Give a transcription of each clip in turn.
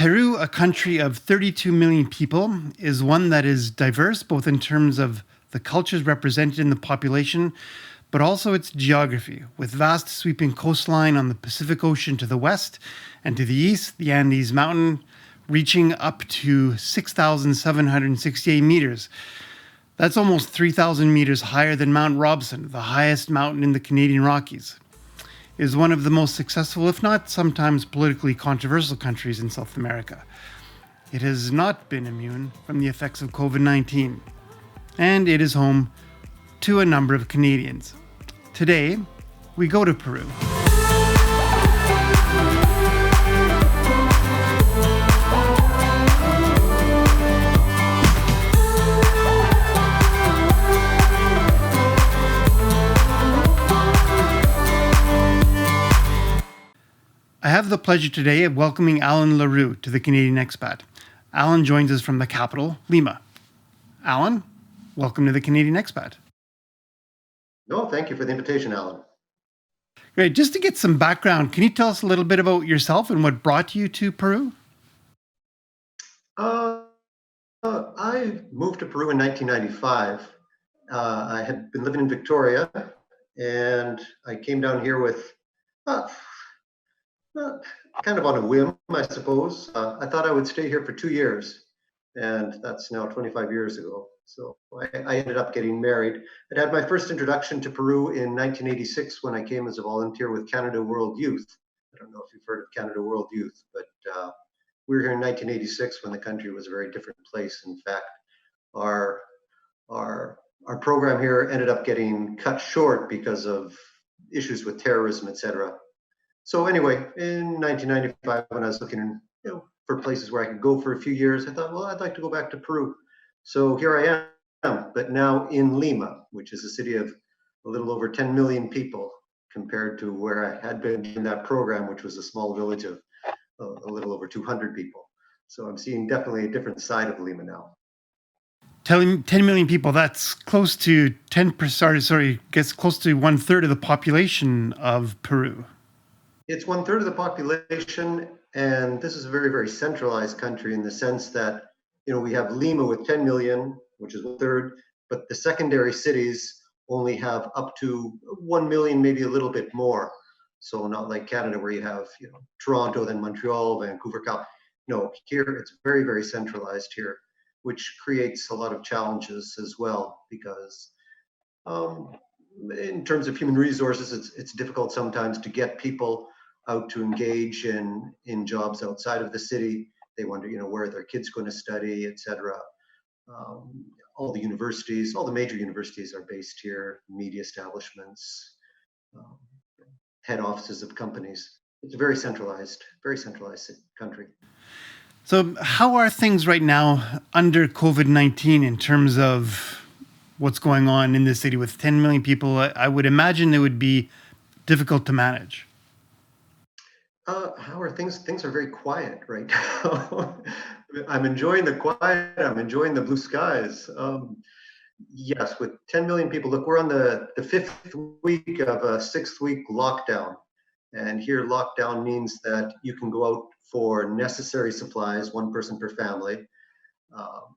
Peru, a country of 32 million people, is one that is diverse both in terms of the cultures represented in the population, but also its geography, with vast sweeping coastline on the Pacific Ocean to the west, and to the east, the Andes Mountain, reaching up to 6,768 meters. That's almost 3,000 meters higher than Mount Robson, the highest mountain in the Canadian Rockies. It is one of the most successful, if not sometimes politically controversial countries in South America. It has not been immune from the effects of COVID-19, and it is home to a number of Canadians. Today, we go to Peru. I have the pleasure today of welcoming Alan La Rue to the Canadian Expat. Alan joins us from the capital, Lima. Alan, welcome to the Canadian Expat. No, thank you for the invitation, Alan. Great. Just to get some background, can you tell us a little bit about yourself and what brought you to Peru? I moved to Peru in 1995. I had been living in Victoria, and I came down here with kind of on a whim, I suppose. I thought I would stay here for 2 years, and that's now 25 years ago. So I ended up getting married. I had my first introduction to Peru in 1986 when I came as a volunteer with Canada World Youth. I don't know if you've heard of Canada World Youth, but we were here in 1986 when the country was a very different place. In fact, our program here ended up getting cut short because of issues with terrorism, etc. So anyway, in 1995, when I was looking, for places where I could go for a few years, I thought, well, I'd like to go back to Peru. So here I am, but now in Lima, which is a city of a little over 10 million people, compared to where I had been in that program, which was a small village of a little over 200 people. So I'm seeing definitely a different side of Lima now. 10 million people, that's close to 10%, gets close to 1/3 of the population of Peru. It's 1/3 of the population, and this is a very, very centralized country in the sense that, we have Lima with 10 million, which is 1/3, but the secondary cities only have up to 1 million, maybe a little bit more. So not like Canada where you have, Toronto, then Montreal, Vancouver, No, here it's very, very centralized here, which creates a lot of challenges as well, because in terms of human resources, it's difficult sometimes to get people out to engage in jobs outside of the city. They wonder, where are their kids going to study, etc. All the universities, all the major universities are based here, media establishments, head offices of companies. It's a very centralized country. So how are things right now under COVID-19 in terms of what's going on in the city with 10 million people? I would imagine it would be difficult to manage. How are things? Things are very quiet right now. I'm enjoying the quiet. I'm enjoying the blue skies. Yes, with 10 million people, look, we're on the 5th week of a 6th-week lockdown. And here lockdown means that you can go out for necessary supplies, 1 person per family.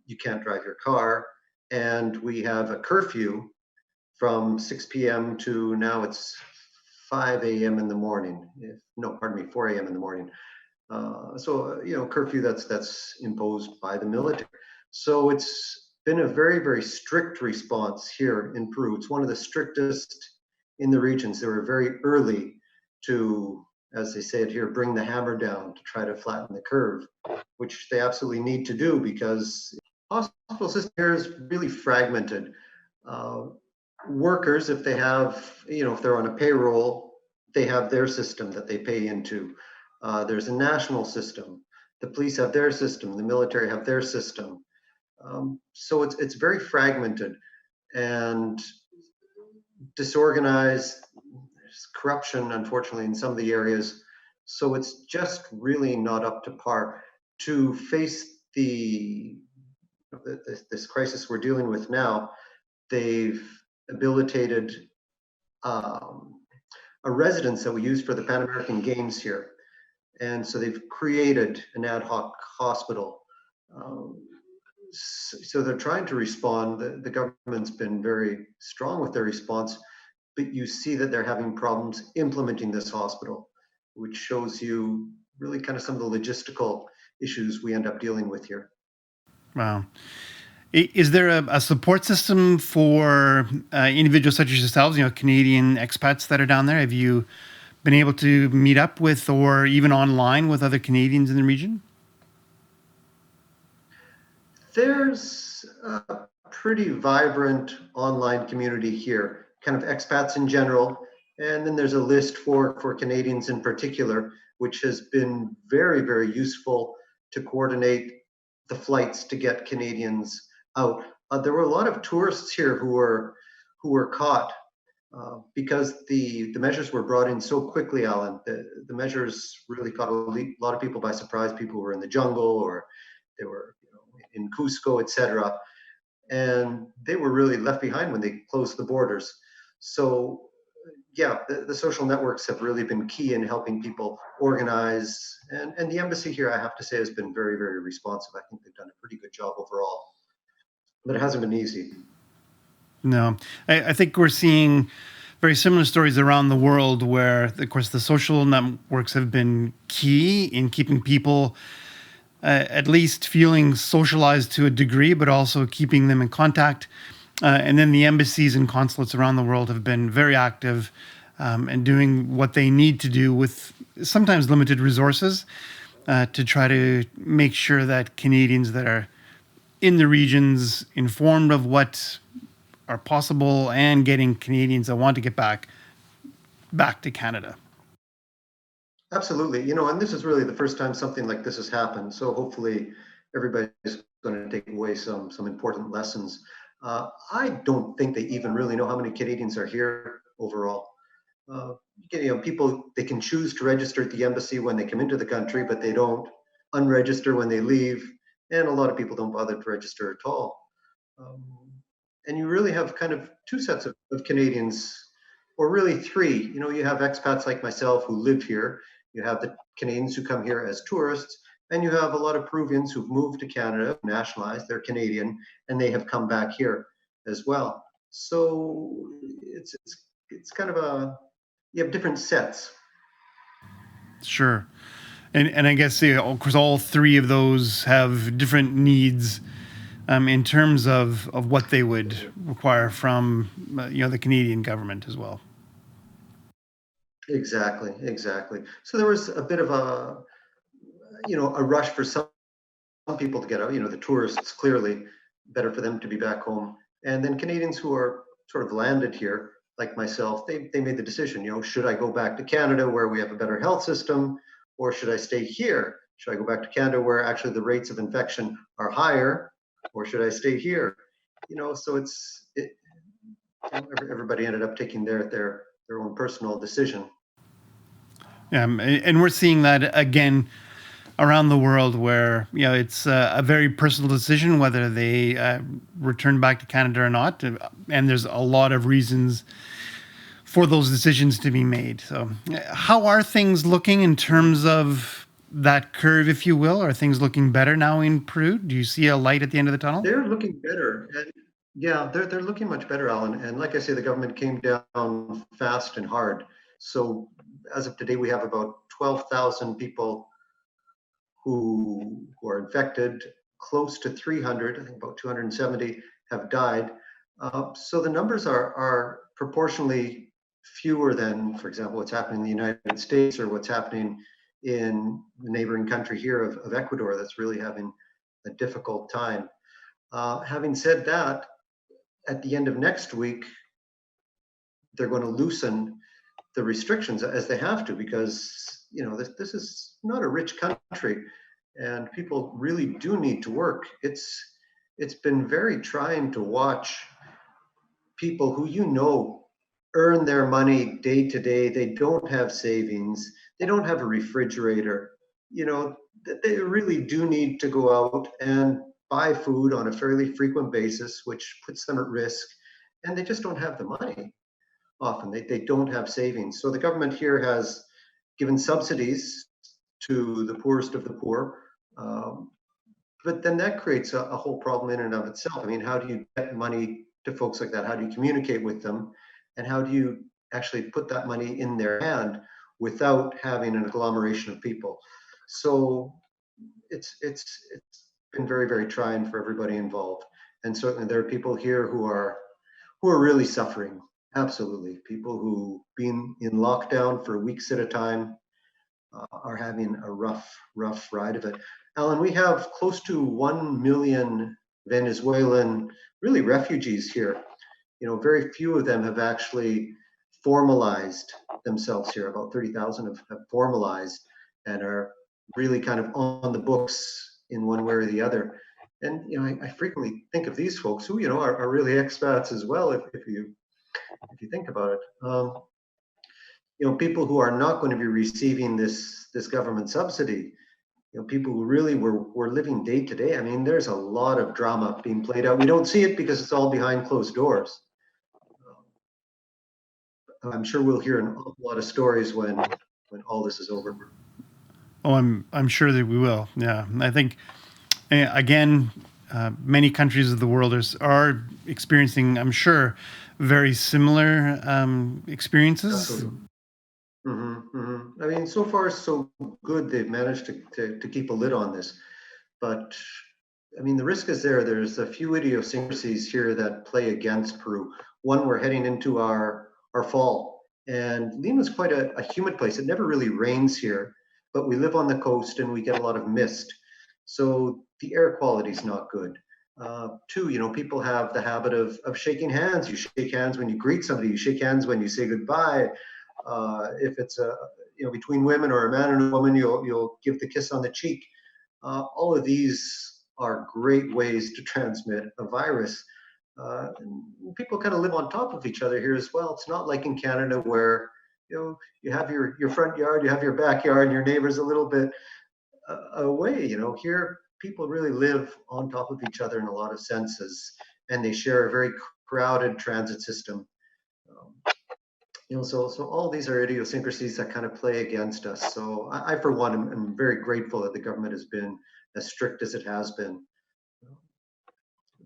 You can't drive your car. And we have a curfew from 6 p.m. to now it's 5 a.m. in the morning. 4 a.m. in the morning. Curfew that's imposed by the military. So it's been a very, very strict response here in Peru. It's one of the strictest in the regions. They were very early to, as they say it here, bring the hammer down to try to flatten the curve, which they absolutely need to do because the hospital system here is really fragmented. Workers, if they have, if they're on a payroll, they have their system that they pay into. There's a national system. The police have their system. The military have their system. So it's very fragmented and disorganized. There's corruption, unfortunately, in some of the areas. So it's just really not up to par to face this crisis we're dealing with now. They've habilitated a residence that we use for the Pan American Games here. And so they've created an ad hoc hospital. Um, so they're trying to respond. The government's been very strong with their response, but you see that they're having problems implementing this hospital, which shows you really kind of some of the logistical issues we end up dealing with here. Wow. Is there a support system for individuals such as yourselves, Canadian expats that are down there? Have you been able to meet up with or even online with other Canadians in the region? There's a pretty vibrant online community here, kind of expats in general. And then there's a list for Canadians in particular, which has been very, very useful to coordinate the flights to get Canadians out. There were a lot of tourists here who were caught because the measures were brought in so quickly, Alan. The measures really caught a lot of people by surprise. People were in the jungle or they were in Cusco, etc. And they were really left behind when they closed the borders. So yeah, the social networks have really been key in helping people organize. And the embassy here, I have to say, has been very, very responsive. I think they've done a pretty good job overall, but it hasn't been easy. No, I think we're seeing very similar stories around the world where, of course, the social networks have been key in keeping people at least feeling socialized to a degree, but also keeping them in contact. And then the embassies and consulates around the world have been very active and doing what they need to do with sometimes limited resources to try to make sure that Canadians that are in the regions informed of what are possible and getting Canadians that want to get back to Canada. Absolutely. And this is really the first time something like this has happened. So hopefully everybody's going to take away some important lessons. I don't think they even really know how many Canadians are here overall. Uh, People, they can choose to register at the embassy when they come into the country, but they don't unregister when they leave. And a lot of people don't bother to register at all. Um, and you really have kind of two sets of Canadians, or really three. You have expats like myself who live here. You have the Canadians who come here as tourists, and you have a lot of Peruvians who've moved to Canada, nationalized, they're Canadian, and they have come back here as well. So it's kind of you have different sets. Sure. And I guess, of course, all three of those have different needs in terms of what they would require from the Canadian government as well. Exactly, exactly. So there was a bit of a rush for some people to get out. The tourists, clearly better for them to be back home. And then Canadians who are sort of landed here, like myself, they made the decision. Should I go back to Canada where we have a better health system, or should I stay here? Should I go back to Canada where actually the rates of infection are higher, or should I stay here? So everybody ended up taking their own personal decision. And we're seeing that again around the world where it's a very personal decision whether they return back to Canada or not, and there's a lot of reasons for those decisions to be made. So, how are things looking in terms of that curve, if you will? Are things looking better now in Peru? Do you see a light at the end of the tunnel? They're looking better, and yeah, they're looking much better, Alan. And like I say, the government came down fast and hard. So as of today, we have about 12,000 people who are infected, close to 300. I think about 270 have died. So the numbers are proportionally fewer than, for example, what's happening in the United States or what's happening in the neighboring country here of Ecuador, that's really having a difficult time. Having said that, at the end of next week, they're going to loosen the restrictions as they have to, because this is not a rich country, and people really do need to work. It's been very trying to watch people who earn their money day to day. They don't have savings. They don't have a refrigerator. They really do need to go out and buy food on a fairly frequent basis, which puts them at risk. And they just don't have the money often. They don't have savings. So the government here has given subsidies to the poorest of the poor. But then that creates a whole problem in and of itself. I mean, how do you get money to folks like that? How do you communicate with them? And how do you actually put that money in their hand without having an agglomeration of people? So it's been very, very trying for everybody involved. And certainly there are people here who are really suffering. Absolutely. People who been in lockdown for weeks at a time, are having a rough ride of it. Alan, we have close to 1 million Venezuelan, really refugees here. You know, very few of them have actually formalized themselves here. About 30,000 have formalized and are really kind of on the books in one way or the other. And, you know, I frequently think of these folks who, you know, are really expats as well, if you think about it. You know, people who are not going to be receiving this government subsidy, you know, people who really were living day to day. I mean, there's a lot of drama being played out. We don't see it because it's all behind closed doors. I'm sure we'll hear an awful lot of stories when all this is over. Oh, I'm sure that we will. Yeah, I think again, many countries of the world are experiencing, I'm sure, very similar experiences. Absolutely. I mean, so far so good. They've managed to keep a lid on this, but I mean, the risk is there. There's a few idiosyncrasies here that play against Peru. One, we're heading into our fall, and Lima's quite a humid place. It never really rains here, but we live on the coast and we get a lot of mist, so the air quality is not good. Two, you know, people have the habit of shaking hands. You shake hands when you greet somebody. You shake hands when you say goodbye. If it's between women or a man and a woman, you'll give the kiss on the cheek. All of these are great ways to transmit a virus. And people kind of live on top of each other here as well. It's not like in Canada where you have your front yard, you have your backyard, and your neighbor's a little bit away. You know, here people really live on top of each other in a lot of senses, and they share a very crowded transit system. So all these are idiosyncrasies that kind of play against us. So I for one, am very grateful that the government has been as strict as it has been.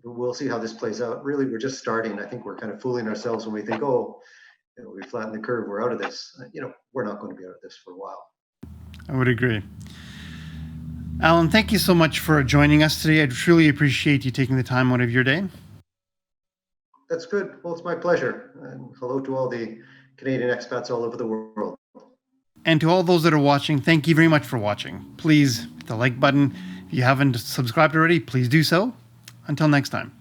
But we'll see how this plays out. Really, we're just starting. I think we're kind of fooling ourselves when we think, we flattened the curve, we're out of this. We're not going to be out of this for a while. I would agree. Alan, thank you so much for joining us today. I truly appreciate you taking the time out of your day. That's good. Well, it's my pleasure. And hello to all the Canadian expats all over the world. And to all those that are watching, thank you very much for watching. Please hit the like button. If you haven't subscribed already, please do so. Until next time.